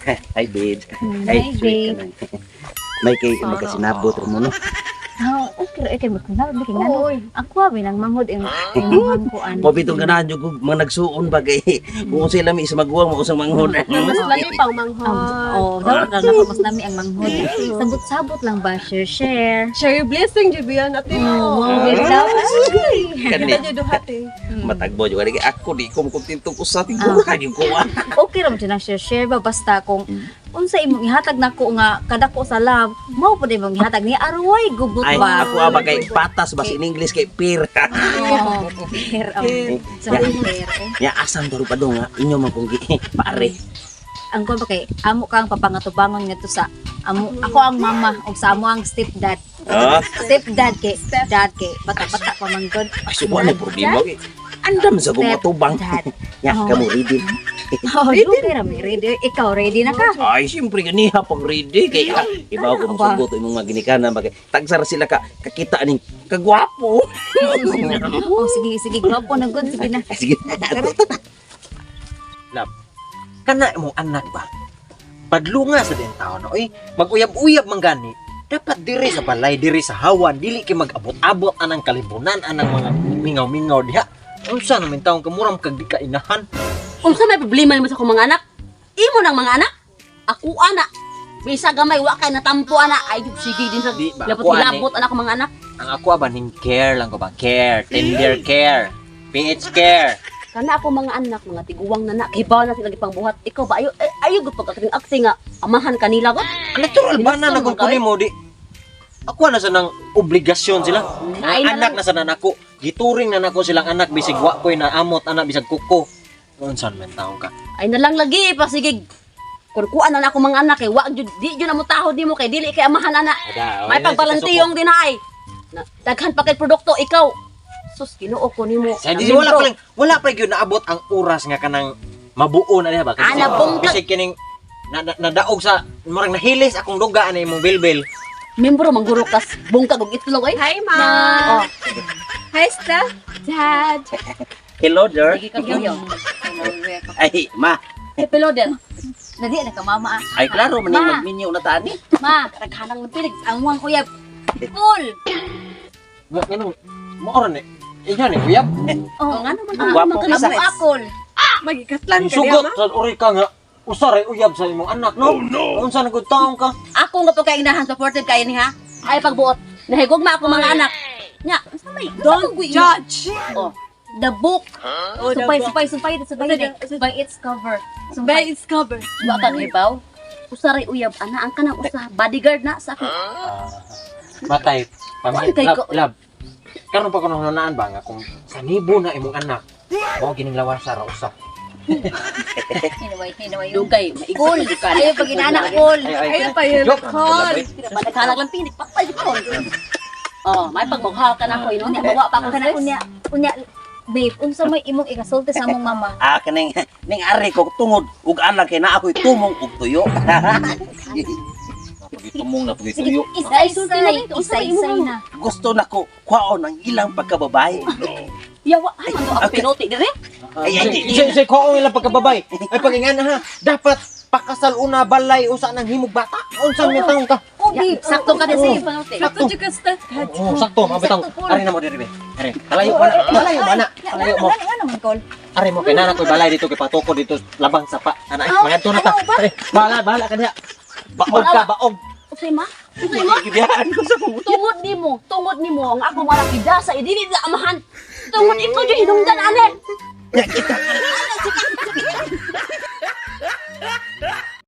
Hi, babe. Hi, sweet babe. ka na. May kay magkasinabot ro mo no. Okay, magkunal bikin ano. Ako abi nang manghod imong kuan. Mo bitong ganahan jud kog mga nagsuon ba kay kung sila mi isa magwang mo usang manghod. Mas lali pang manghod. Daw na mas nami ang manghod. Sabot-sabot lang ba share. Share your blessing, Jubian. Ate mo. Kani. Kita jud duhati. Matagbo jud kay ako di ko kontento ko sa tingko ka gyud ko. Okay ra mo nang share ba basta kung unsa imong ihatag nako nga kadako sa love, mao pud imong ihatag ni arway gugot Ay, ba. ako ba kay patas bas in English kay pear. Oh, fair. So, fair. Ya asam daru pa nga inyo man kong pare. Ang ko ba kay amo kang papangatubangon ngadto sa amo ako ang mama ug sa amo ang stepdad. Oh, Stepdad kay bata-bata pa man gud. ay subo na problema kay andam sa gumatubang. Ya kamu ready. Oh, okay ra mi ready. Ikaw ready na ka? Ay, siyempre ganiha pag ready kay ibaw ko sugot imong mga ginikanan bagay. Tagsara sila ka kakita ning kagwapo. Oh, sige, gwapo na gud, sige na. Sige. Lab, kana mo anak ba? Padlunga sa din taon, oy. Mag-uyab-uyab man gani. Dapat diri sa balay, diri sa hawan, dili kay mag-abot-abot anang kalibunan, anang mga mingaw-mingaw diha. Unsa naman taong kamuram kag di ka inahan? Unsa may problema nimo sa akong mga anak? Imo nang mga anak? Ako ana. Bisa gamay wa kay natampo ana. Ay sige din sa Di ba, labot ako, ani. hilabot anak ko mga anak. Ang ako ba ning care lang ko ba? Care, tender care, PH care. Kana ako mga anak mga tiguwang na kibaw na sila gipangbuhat. Ikaw ba ayo gud pag acting nga amahan kanila ba? Natural ba na Binaston nagong man kay? mo di? Ako na sa nang obligasyon sila. Ay, Ang anak na sa nanako. Gituring na nako silang anak bisig wa ko'y naamot anak bisag kuko. Unsa man taong ka? Ay nalang lagi pa sige. Kun kuan na ako mga anak kay wa jud di jud na mo taho di mo kay dili kay amahan ana. May pagbalantiyong din ay. Daghan pa kay produkto ikaw. Sus Ginoo ko nimo. Sa di wala pa gyud naabot ang oras nga kanang mabuo na diha ba? Kasi nabungkag. bisig kining nadaog sa murag nahilis akong duga ani imong bilbil. Membro mangguro kas bungkag og itlog ay. Hi, Ma. Oh, Hi, Steph. Dad. Hello there. sige ka yo. Ay, ma. Peloden. Nadi na ka mama. Ay klaro man Ma. yung magminyo na tani. Ma, raghanang ng pilig ang muang uyab. Full. Ganun. Mo ora ni. Iya ni uyab. Oh, nga naman Ang gwapo ka ka sa akol. Magikatlan ka Sugot diya, Ma. sa uri ka nga. Usaray uyab sa imong anak no. Unsa nagud taong ka? Ako nga po kay inahan supported kayo ni ha. Ay pagbuot. Nahigugma ako mga anak. Nya, unsa may Don't judge. Oh, the book. Oh, Supay by its cover. By its cover. Wa ka ibaw. Usaray uyab ana ang kanang usa bodyguard na sa ako. Matay. Ano kay Lab, ko- lab. Karon pa ko nunaan ba nga kung sanibo na imong anak. Mao gining lawas sa usap. Hinaway. Dugay, Cool. maigol ka. Ayaw pag inaanak cool. Ayun pa yun. Call. Padaghanak lang pinik patay ko. Oh, may pagbugha ka na ko ino. Nya bawa pa ako Kana sa unya babe, unsa may imong ikasulti sa among mama? Kaning ning ari ko tungod ug anak kay na ako'y tumong ug tuyo. Tumong na pugay Sige, tuyo. isa-isay na. Gusto nako kwaon ang ilang pagkababae. Yawa, ano ako pinuti dire? Say ko ang ilang pagkababay. Ay pagingan ha. Dapat pakasal una balay usa nang himog bata. Unsa man taong ka? Oh, babe, Sakto ka din sa pinuti. Sakto dyan ka, Steph. Oh, sakto, mabitaw. Ari na mo diri be. Ari, kalayo mo na. Kalayo mo na. Kalayo mo. Ano naman call? Ari mo kay nana koy balay dito kay patukod dito labang sapa. Ana, mga to na ta. Ari, bahala ka diha. Baog ka, baog. Usay ma? Usay ma? Gibiyaan ko sa kung Tungod nimo ang ako malaki sa idili na amahan. Tungod ikaw di hinungdan ane. Ya kita